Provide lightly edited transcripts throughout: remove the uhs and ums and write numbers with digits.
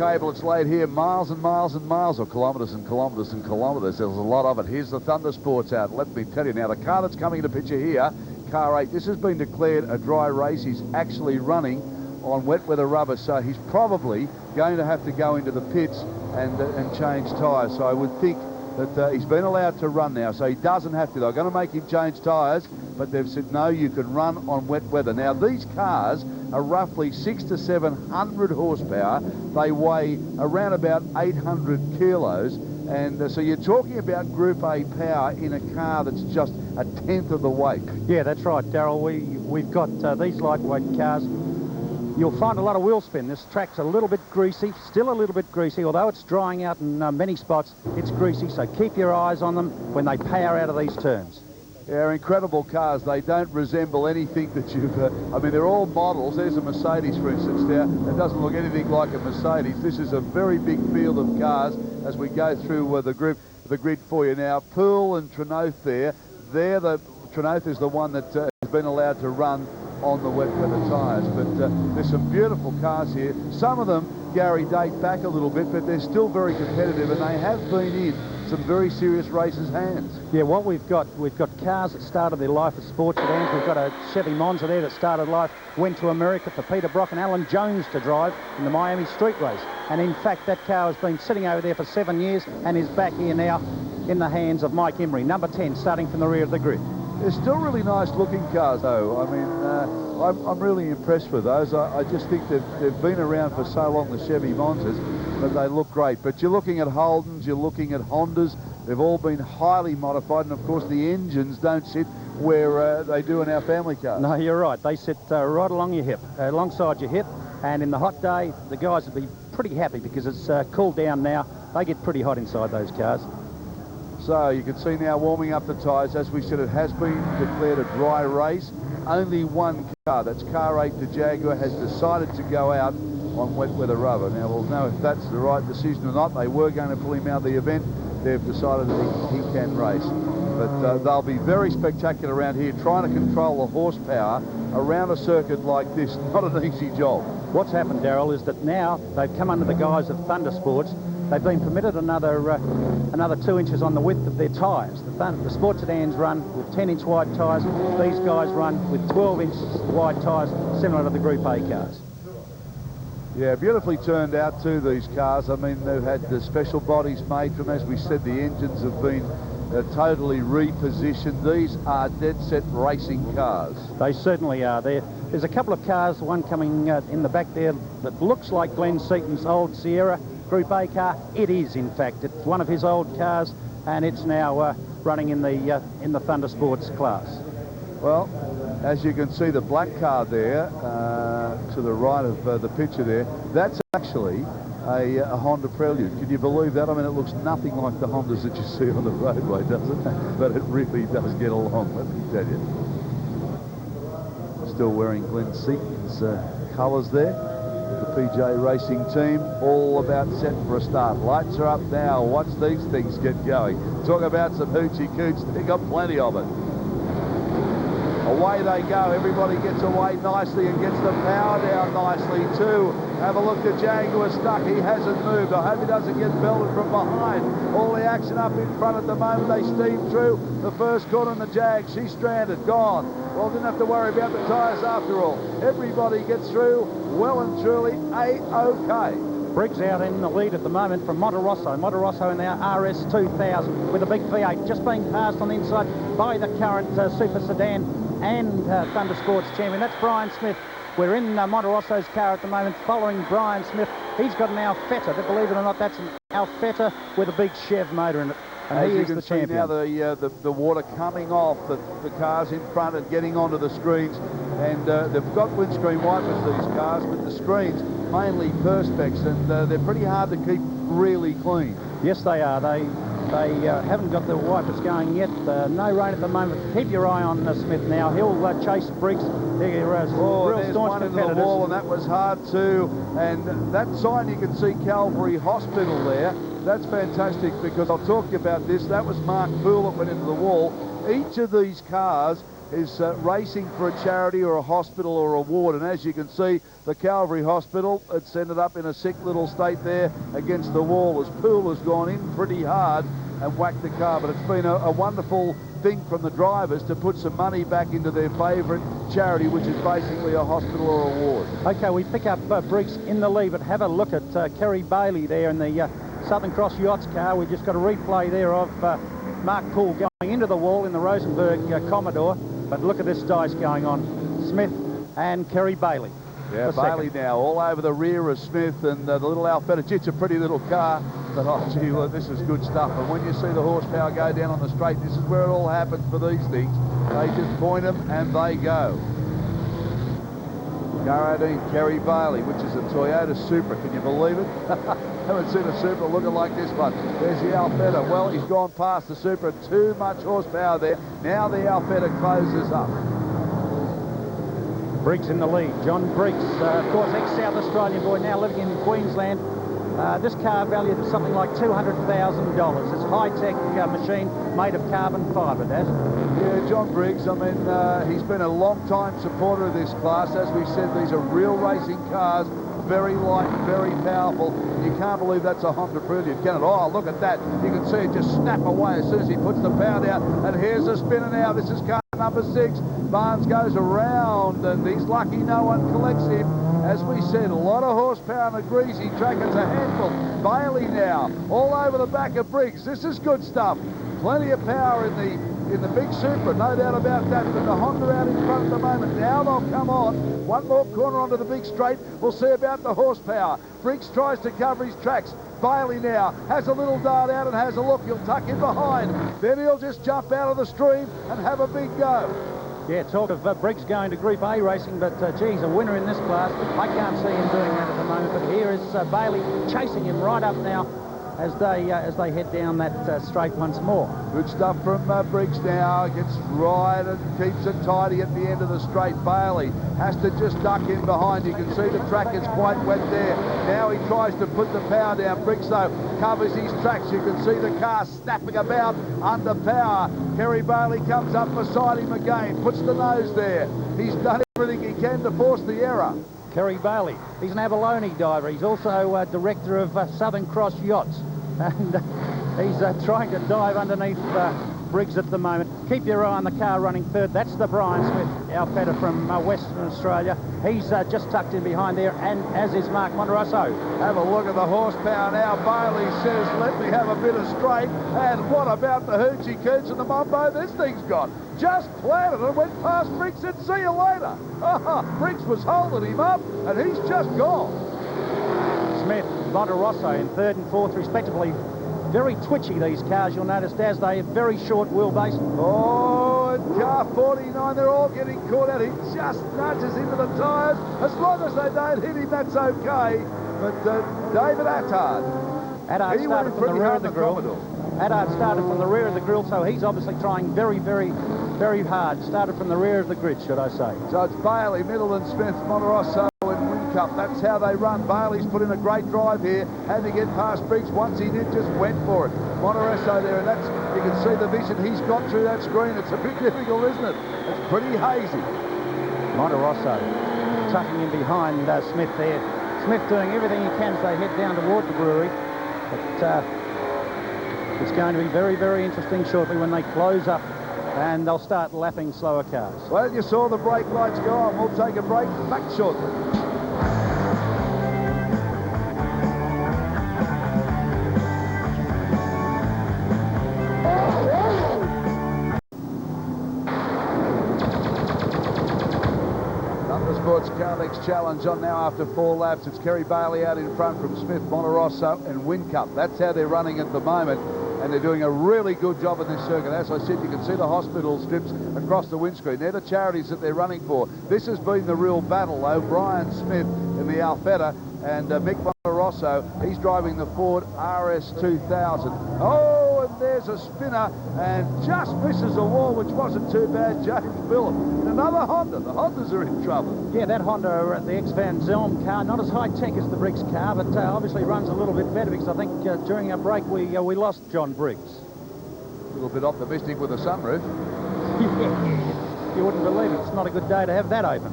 cable. It's laid here miles and miles and miles, or kilometres and kilometres and kilometres. There's a lot of it. Here's the Thunder Sports out. Let me tell you now, the car that's coming into picture here, car 8, this has been declared a dry race. He's actually running on wet weather rubber, so he's probably going to have to go into the pits and change tyres. So I would think that he's been allowed to run now, so he doesn't have to. They're going to make him change tyres, but they've said, no, you can run on wet weather. Now, these cars are roughly 600 to 700 horsepower. They weigh around about 800 kilos. And so you're talking about Group A power in a car that's just a tenth of the weight. Yeah, that's right, Darryl. We've got these lightweight cars. You'll find a lot of wheel spin. This track's a little bit greasy, still a little bit greasy, although it's drying out in many spots. It's greasy, so keep your eyes on them when they power out of these turns. Yeah, incredible cars. They don't resemble anything that you've... I mean, they're all models. There's a Mercedes, for instance, now. It doesn't look anything like a Mercedes. This is a very big field of cars as we go through the grid for you now. Poole and Trenoth there. Trenoth is the one that has been allowed to run on the wet weather tyres, but there's some beautiful cars here. Some of them, Gary, date back a little bit, but they're still very competitive, and they have been in some very serious racers' hands. Yeah, what we've got cars that started their life as sports sedans. We've got a Chevy Monza there that started life, went to America for Peter Brock and Alan Jones to drive in the Miami Street Race, and in fact that car has been sitting over there for 7 years and is back here now in the hands of Mike Emery, number 10, starting from the rear of the grid. They're still really nice looking cars, though. I mean, I'm really impressed with those. I just think they've been around for so long, the Chevy Monzas, but they look great. But you're looking at Holdens, you're looking at Hondas. They've all been highly modified, and of course the engines don't sit where they do in our family cars. No, you're right. They sit right along your hip, alongside your hip, and in the hot day, the guys will be pretty happy because it's cooled down now. They get pretty hot inside those cars. So you can see now warming up the tyres. As we said, it has been declared a dry race. Only one car, that's car 8, the Jaguar, has decided to go out on wet weather rubber. Now we'll know if that's the right decision or not. They were going to pull him out of the event. They've decided that he can race. But they'll be very spectacular around here, trying to control the horsepower around a circuit like this. Not an easy job. What's happened, Darryl, is that now they've come under the guise of Thunder Sports. They've been permitted another 2 inches on the width of their tyres. The sports sedans run with 10-inch wide tyres. These guys run with 12-inch wide tyres, similar to the Group A cars. Yeah, beautifully turned out too, these cars. I mean, they've had the special bodies made from, as we said, the engines have been totally repositioned. These are dead-set racing cars. They certainly are. There's a couple of cars, one coming in the back there that looks like Glenn Seaton's old Sierra Group A car. It is, in fact. It's one of his old cars, and it's now running in the Thunder Sports class. Well, as you can see, the black car there to the right of the picture there, that's actually a Honda Prelude. Can you believe that? I mean, it looks nothing like the Hondas that you see on the roadway, does it? But it really does get along, let me tell you. Still wearing Glenn Seaton's colours there. The PJ Racing team, all about set for a start. Lights are up now. Watch these things get going. Talk about some hoochie cooch. They got plenty of it. Away they go. Everybody gets away nicely and gets the power down nicely too. Have a look at Jaguar stuck. He hasn't moved. I hope he doesn't get belted from behind. All the action up in front at the moment. They steam through the first corner, and the Jag, she's stranded, gone. Well, didn't have to worry about the tyres after all. Everybody gets through well and truly A-OK. Briggs out in the lead at the moment from Monterosso. Monterosso in their RS2000 with a big V8 just being passed on the inside by the current Super Sedan and Thunder Sports champion. That's Brian Smith. We're in Monterosso's car at the moment following Brian Smith. He's got an Alfetta. Believe it or not, that's an Alfetta with a big Chev motor in it. And he is the champion. Now the water coming off the cars in front and getting onto the screens. And they've got windscreen wipers, these cars, but the screens mainly Perspex, and they're pretty hard to keep really clean. Yes, they are. They haven't got the wipers going yet. No rain at the moment. Keep your eye on Smith now. He'll chase Briggs. There's one into the wall, and that was hard too. And that sign, you can see Calvary Hospital there. That's fantastic, because I'll talk to you about this. That was Mark Poole that went into the wall. Each of these cars is racing for a charity or a hospital or a ward. And as you can see, the Calvary Hospital, it's ended up in a sick little state there against the wall as Poole has gone in pretty hard and whacked the car. But it's been a wonderful thing from the drivers to put some money back into their favourite charity, which is basically a hospital or a ward. Okay, we pick up Briggs in the lead, but have a look at Kerry Bailey there in the Southern Cross Yachts car. We've just got a replay there of Mark Poole going into the wall in the Rosenberg Commodore. But look at this dice going on. Smith and Kerry Bailey. Yeah, Bailey now all over the rear of Smith and the little Alfetta. It's a pretty little car, but oh gee, look, this is good stuff. And when you see the horsepower go down on the straight, this is where it all happens for these things. They just point them and they go. Car 18, Kerry Bailey, which is a Toyota Supra. Can you believe it? Haven't seen a Supra looking like this one. There's the Alfetta. Well, he's gone past the Supra. Too much horsepower there. Now the Alfetta closes up. Briggs in the lead. John Briggs, of course, ex-South Australian boy, now living in Queensland. This car valued at something like $200,000. It's a high-tech machine made of carbon fibre, Daz. Yeah, John Briggs, I mean, he's been a long-time supporter of this class. As we said, these are real racing cars, very light, very powerful. You can't believe that's a Honda Prelude, can it? Oh, look at that. You can see it just snap away as soon as he puts the power down. And here's a spinner now. This is car number 6. Barnes goes around, and he's lucky no one collects him. As we said, a lot of horsepower on a greasy track. It's a handful. Bailey now, all over the back of Briggs. This is good stuff. Plenty of power in the big Supra, no doubt about that. But the Honda out in front at the moment. Now they'll come on. One more corner onto the big straight. We'll see about the horsepower. Briggs tries to cover his tracks. Bailey now has a little dart out and has a look. He'll tuck in behind. Then he'll just jump out of the stream and have a big go. Yeah, talk of Briggs going to Group A racing, but geez, a winner in this class. I can't see him doing that at the moment, but here is Bailey chasing him right up now as they head down that straight once more. Good stuff from Briggs now. Gets right and keeps it tidy at the end of the straight. Bailey has to just duck in behind. You can see the track is quite wet there. Now he tries to put the power down. Briggs, though, covers his tracks. You can see the car snapping about under power. Kerry Bailey comes up beside him again, puts the nose there. He's done everything he can to force the error. Kerry Bailey, he's an abalone diver. He's also director of Southern Cross Yachts. And he's trying to dive underneath Briggs at the moment. Keep your eye on the car running third. That's the Brian Smith Alfetta from Western Australia. He's just tucked in behind there, and as is Mark Monterosso. Have a look at the horsepower now. Bailey says, let me have a bit of straight. And what about the hoochie cooch and the mumbo this thing's got? Just planted and went past Briggs and see you later. Briggs was holding him up, and he's just gone. Smith, Monterosso in third and fourth respectively. Very twitchy, these cars, you'll notice, as they have very short wheelbase. Oh, and car 49, they're all getting caught out. He just nudges into the tyres. As long as they don't hit him, that's okay. But David Attard, Attard started from the rear of the grill. Attard started from the rear of the grill, so he's obviously trying very, very, very hard. Started from the rear of the grid, should I say. So it's Bailey, Middleton, Smith, Monterosso and Whincup. That's how they run. Bailey's put in a great drive here. Had to get past Briggs. Once he did, just went for it. Monterosso there, and that's, you can see the vision he's got through that screen. It's a bit difficult, isn't it? It's pretty hazy. Monterosso tucking in behind Smith there. Smith doing everything he can as they head down toward the brewery. But it's going to be very, very interesting shortly when they close up and they'll start lapping slower cars. Well, you saw the brake lights go on. We'll take a break. Back shortly. Sports Carlex Challenge on now after 4 laps. It's Kerry Bailey out in front from Smith, Monterosso and Whincup. That's how they're running at the moment, and they're doing a really good job in this circuit. As I said, you can see the hospital strips across the windscreen. They're the charities that they're running for. This has been the real battle, though. Brian Smith in the Alfetta and Mick Monterosso, he's driving the Ford RS2000. Oh, and there's a spinner and just misses a wall, which wasn't too bad. James Phillip in another Honda. The Hondas are in trouble. Yeah, that Honda, the X-Van Zelm car, not as high-tech as the Briggs car, but obviously runs a little bit better, because I think during our break we lost John Briggs. A little bit optimistic with a sunroof. you wouldn't believe it. It's not a good day to have that open.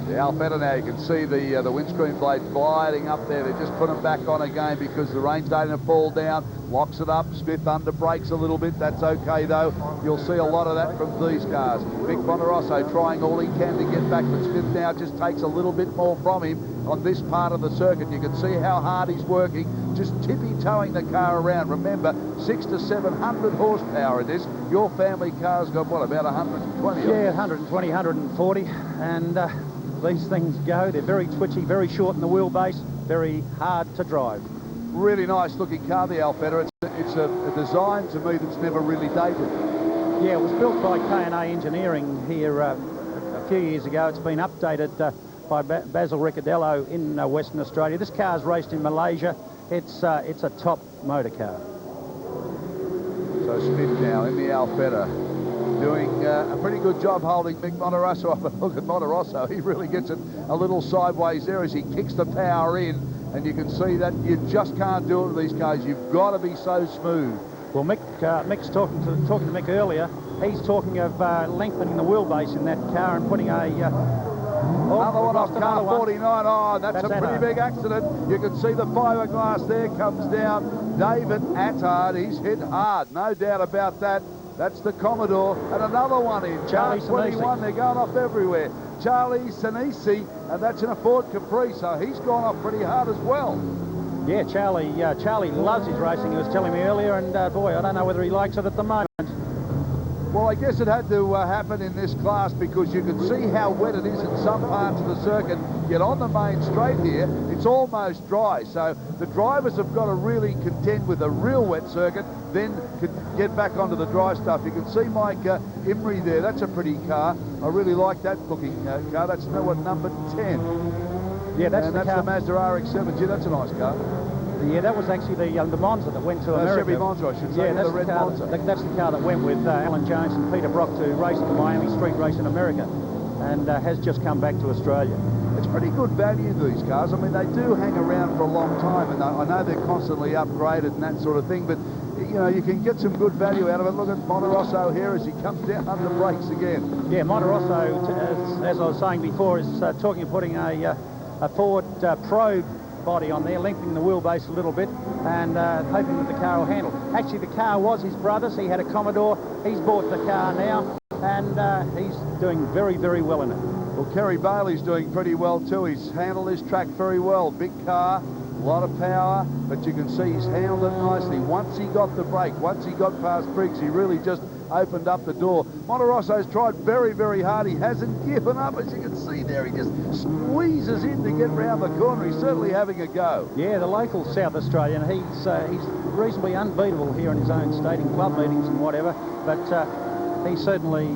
The Alfetta now, you can see the windscreen blades gliding up there. They're just putting them back on again because the rain's starting to fall down. Locks it up. Smith under brakes a little bit. That's okay, though. You'll see a lot of that from these cars. Mick Monterosso trying all he can to get back, but Smith now just takes a little bit more from him on this part of the circuit. You can see how hard he's working, just tippy-toeing the car around. Remember, 600 to 700 horsepower in this. Your family car's got, what, about 120? Yeah, 120, 140. And these things go. They're very twitchy, very short in the wheelbase, very hard to drive. Really nice looking car, the Alfetta. It's a design to me that's never really dated. Yeah, it was built by K&A Engineering here a few years ago. It's been updated by Basil Ricciardello in Western Australia. This car's raced in Malaysia. It's a top motor car. So Smith now in the Alfetta, doing a pretty good job holding Mick Monterosso up. But look at Monterosso, he really gets it a little sideways there as he kicks the power in, and you can see that you just can't do it with these cars. You've got to be so smooth. Well, Mick's talking to Mick earlier. He's talking of lengthening the wheelbase in that car and putting a another one off car 49. Oh, that's a pretty big accident. You can see the fiberglass there comes down. David Attard, he's hit hard, no doubt about that. That's the Commodore, and another one in. Charlie 21, they're going off everywhere. Charlie Sinisi, and that's in a Ford Capri, so he's gone off pretty hard as well. Yeah, Charlie loves his racing, he was telling me earlier, and boy, I don't know whether he likes it at the moment. Well, I guess it had to happen in this class because you can see how wet it is in some parts of the circuit. Yet on the main straight here, it's almost dry. So the drivers have got to really contend with a real wet circuit, then get back onto the dry stuff. You can see Mike Imrie there. That's a pretty car. I really like that looking car. That's number 10. Yeah, that's the Mazda RX-7. Gee, that's a nice car. Yeah, that was actually the Monza that went to America. Chevy Monza, I should say. Yeah, that's the car. That's the car that went with Alan Jones and Peter Brock to race at the Miami Street Race in America, and has just come back to Australia. It's pretty good value, these cars. I mean, they do hang around for a long time, and I know they're constantly upgraded and that sort of thing, but you know, you can get some good value out of it. Look at Monterosso here as he comes down under brakes again. Yeah, Monterosso, as I was saying before, is talking of putting a Ford Probe body on there, lengthening the wheelbase a little bit, and hoping that the car will handle. Actually, the car was his brother's. He had a Commodore. He's bought the car now, and he's doing very, very well in it. Well, Kerry Bailey's doing pretty well too. He's handled his track very well. Big car, a lot of power, but you can see he's handled it nicely. Once he got the brake, once he got past Briggs, he really just opened up the door. Monterosso's tried very, very hard. He hasn't given up. As you can see there, he just squeezes in to get round the corner. He's certainly having a go. Yeah, the local South Australian, he's reasonably unbeatable here in his own state, in club meetings and whatever, but he's certainly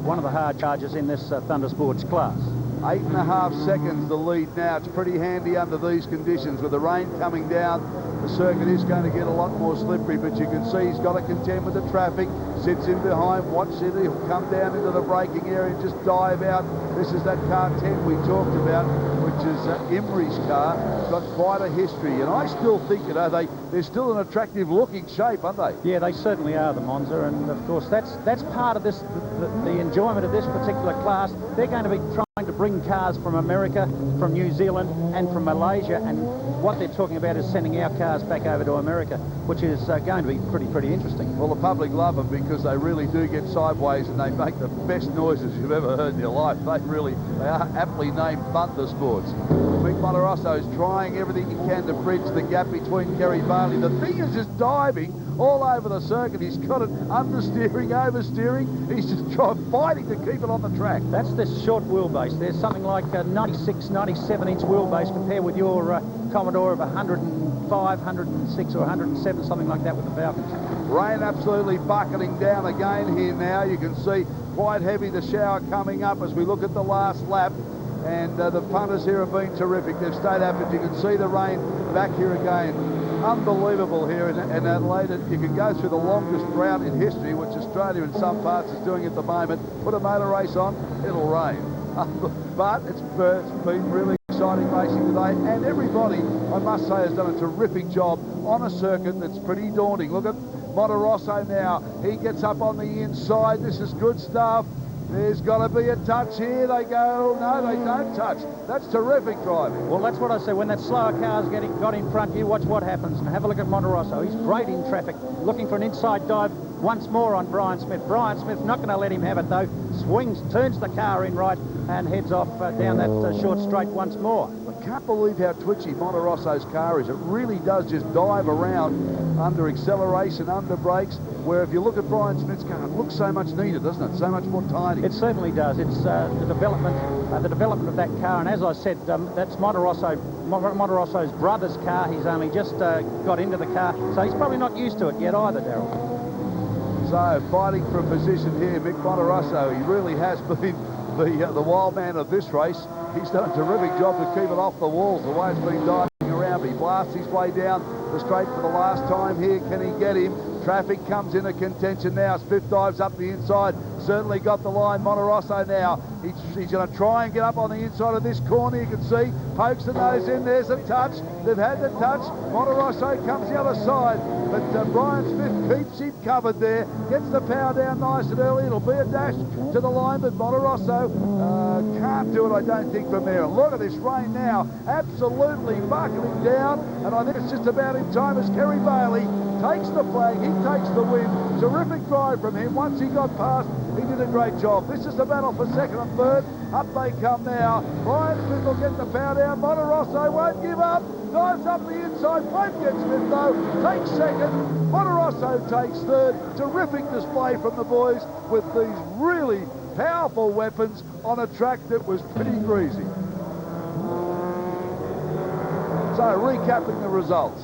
one of the hard chargers in this Thunder Sports class. 8.5 seconds the lead now. It's pretty handy under these conditions. With the rain coming down, the circuit is going to get a lot more slippery, but you can see he's got to contend with the traffic. Sits in behind, watch it, he'll come down into the braking area and just dive out. This is that car 10 we talked about, which is Imrie's car. It's got quite a history, and I still think, you know, they're still an attractive looking shape, aren't they? Yeah, they certainly are, the Monza, and of course that's part of this, the enjoyment of this particular class. They're going to be trying to bring cars from America, from New Zealand and from Malaysia, and what they're talking about is sending our cars back over to America, which is going to be pretty interesting. Well, the public love them because they really do get sideways and they make the best noises you've ever heard in your life. They are aptly named Thunder Sports. Mick Monterosso's trying everything he can to bridge the gap between Kerry Bailey. The thing is just diving all over the circuit. He's got it understeering, oversteering. He's just fighting to keep it on the track. That's this short wheelbase. There's something like a 96, 97-inch wheelbase compared with your Commodore of 105, 106 or 107, something like that with the Falcons. Rain absolutely bucketing down again here now. You can see quite heavy the shower coming up as we look at the last lap. And the punters here have been terrific. They've stayed up, but you can see the rain back here again. Unbelievable here in Adelaide. You can go through the longest drought in history, which Australia in some parts is doing at the moment. Put a motor race on, it'll rain. But it's been really exciting racing today, and everybody, I must say, has done a terrific job on a circuit that's pretty daunting. Look at Monterosso now. He gets up on the inside. This is good stuff. There's got to be a touch here. They go, no, they don't touch. That's terrific driving. Well, that's what I said. When that slower car's got in front, you watch what happens. And have a look at Monterosso. He's great in traffic, looking for an inside dive once more on Brian Smith. Brian Smith not going to let him have it, though. Swings, turns the car in right, and heads off down that short straight once more. I can't believe how twitchy Monterosso's car is. It really does just dive around under acceleration, under brakes, where if you look at Brian Smith's car, it looks so much neater, doesn't it? So much more tidy. It certainly does. It's the development of that car, and as I said, that's Monterosso's brother's car. He's only just got into the car, so he's probably not used to it yet either, Daryl. So, fighting for a position here, Mick Monterosso, he really has been the wild man of this race. He's done a terrific job to keep it off the walls, the way it's been diving around. But he blasts his way down the straight for the last time here. Can he get him? Traffic comes into contention now. Smith dives up the inside. Certainly got the line. Monterosso now. He's going to try and get up on the inside of this corner. You can see, pokes the nose in. There's a touch. They've had the touch. Monterosso comes the other side. But Brian Smith keeps him covered there. Gets the power down nice and early. It'll be a dash to the line, but Monterosso can't do it, I don't think, from there. Look at this rain now. Absolutely buckling down. And I think it's just about in time as Kerry Bailey takes the flag. He takes the win. Terrific drive from him. Once he got past, he did a great job. This is the battle for second and third. Up they come now. Brian Smith will get the power down. Monterosso won't give up. Dives up the inside. Won't get Smith though. Takes second. Monterosso takes third. Terrific display from the boys with these really powerful weapons on a track that was pretty greasy. So recapping the results.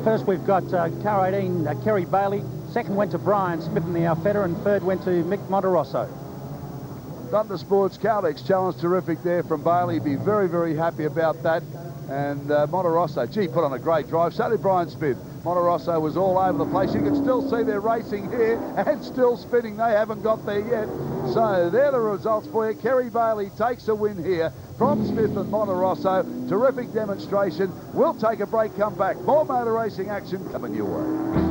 First we've got car 18, Kerry Bailey. Second went to Brian Smith in the Alfetta, and third went to Mick Monterosso. Thunder Sports Caldex challenge terrific there from Bailey. Be very, very happy about that. And Monterosso, gee, put on a great drive. So did Brian Smith. Monterosso was all over the place. You can still see they're racing here and still spinning. They haven't got there yet. So they're the results for you. Kerry Bailey takes a win here from Smith and Monterosso. Terrific demonstration. We'll take a break, come back. More motor racing action coming your way.